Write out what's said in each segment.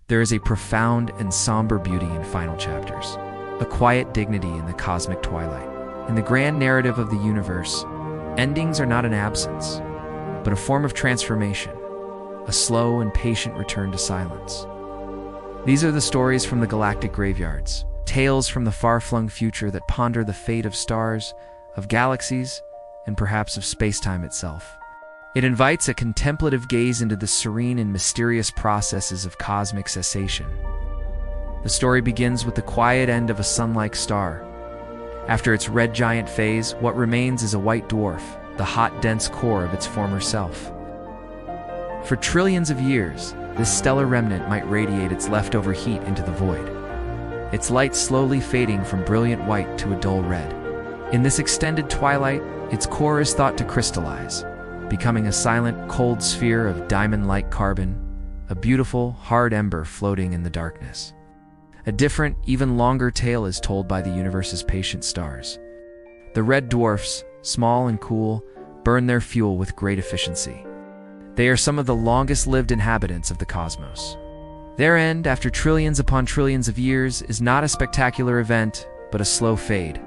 There is a profound and somber beauty in final chapters, a quiet dignity in the cosmic twilight. In the grand narrative of the universe, endings are not an absence, but a form of transformation, a slow and patient return to silence. These are the stories from the galactic graveyards, tales from the far-flung future that ponder the fate of stars, of galaxies, and perhaps of spacetime itself. It invites a contemplative gaze into the serene and mysterious processes of cosmic cessation. The story begins with the quiet end of a sun-like star. After its red giant phase, what remains is a white dwarf, the hot, dense core of its former self. For trillions of years, this stellar remnant might radiate its leftover heat into the void, its light slowly fading from brilliant white to a dull red. In this extended twilight, its core is thought to crystallize, becoming a silent, cold sphere of diamond-like carbon, a beautiful, hard ember floating in the darkness. A different, even longer tale is told by the universe's patient stars. The red dwarfs, small and cool, burn their fuel with great efficiency. They are some of the longest-lived inhabitants of the cosmos. Their end, after trillions upon trillions of years, is not a spectacular event, but a slow fade.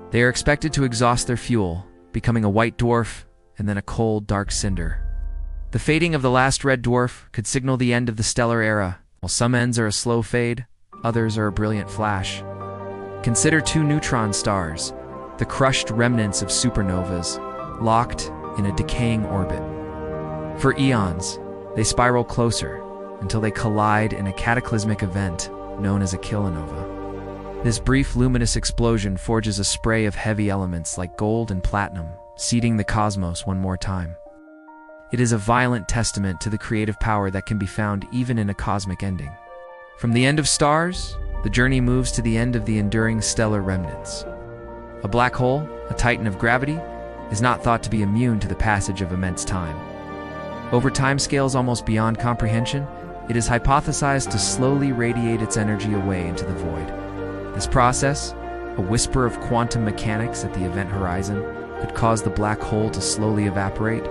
They are expected to exhaust their fuel, becoming a white dwarf and then a cold, dark cinder. The fading of the last red dwarf could signal the end of the stellar era. While some ends are a slow fade, others are a brilliant flash. Consider two neutron stars, the crushed remnants of supernovas, locked in a decaying orbit. For eons, they spiral closer until they collide in a cataclysmic event known as a kilonova. This brief luminous explosion forges a spray of heavy elements like gold and platinum, seeding the cosmos one more time. It is a violent testament to the creative power that can be found even in a cosmic ending. From the end of stars, the journey moves to the end of the enduring stellar remnants. A black hole, a titan of gravity, is not thought to be immune to the passage of immense time. Over timescales almost beyond comprehension, it is hypothesized to slowly radiate its energy away into the void. This process, a whisper of quantum mechanics at the event horizon, could cause the black hole to slowly evaporate,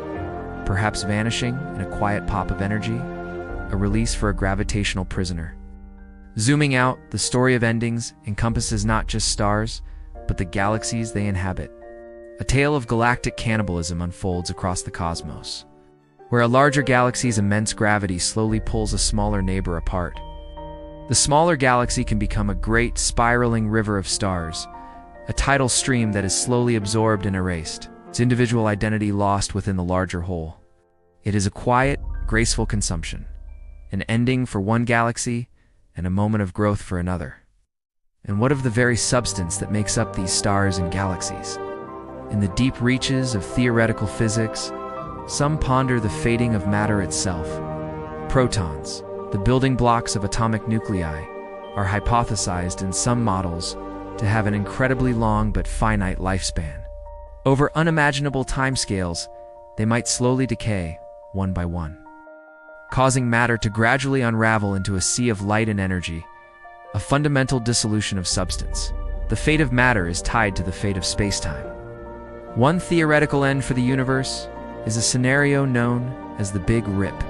perhaps vanishing in a quiet pop of energy, a release for a gravitational prisoner. Zooming out, the story of endings encompasses not just stars, but the galaxies they inhabit. A tale of galactic cannibalism unfolds across the cosmos, where a larger galaxy's immense gravity slowly pulls a smaller neighbor apart. The smaller galaxy can become a great, spiraling river of stars, a tidal stream that is slowly absorbed and erased, its individual identity lost within the larger whole. It is a quiet, graceful consumption, an ending for one galaxy and a moment of growth for another. And what of the very substance that makes up these stars and galaxies? In the deep reaches of theoretical physics, some ponder the fading of matter itself. Protons, the building blocks of atomic nuclei, are hypothesized in some models to have an incredibly long but finite lifespan. Over unimaginable timescales, they might slowly decay, one by one, causing matter to gradually unravel into a sea of light and energy, a fundamental dissolution of substance. The fate of matter is tied to the fate of spacetime. One theoretical end for the universe is a scenario known as the Big Rip.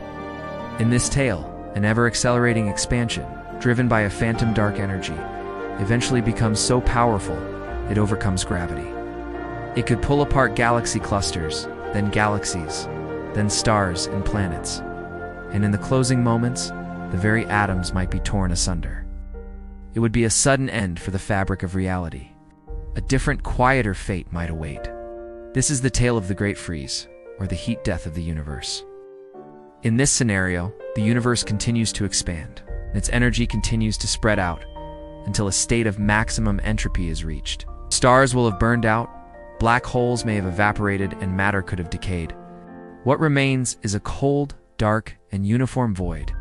In this tale, an ever-accelerating expansion, driven by a phantom dark energy, eventually becomes so powerful it overcomes gravity. It could pull apart galaxy clusters, then galaxies, then stars and planets. And in the closing moments, the very atoms might be torn asunder. It would be a sudden end for the fabric of reality. A different, quieter fate might await. This is the tale of the Great Freeze, or the heat death of the universe. In this scenario, the universe continues to expand, and its energy continues to spread out until a state of maximum entropy is reached. Stars will have burned out, black holes may have evaporated, and matter could have decayed. What remains is a cold, dark, and uniform void,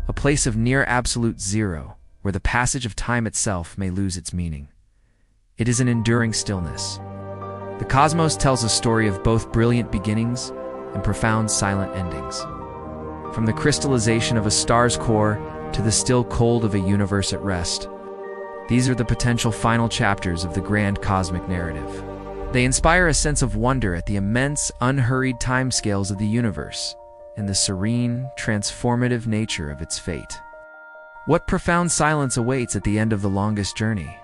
a place of near absolute zero, where the passage of time itself may lose its meaning. It is an enduring stillness. The cosmos tells a story of both brilliant beginnings and profound silent endings. From the crystallization of a star's core to the still cold of a universe at rest, these are the potential final chapters of the grand cosmic narrative. They inspire a sense of wonder at the immense, unhurried timescales of the universe and the serene, transformative nature of its fate. What profound silence awaits at the end of the longest journey?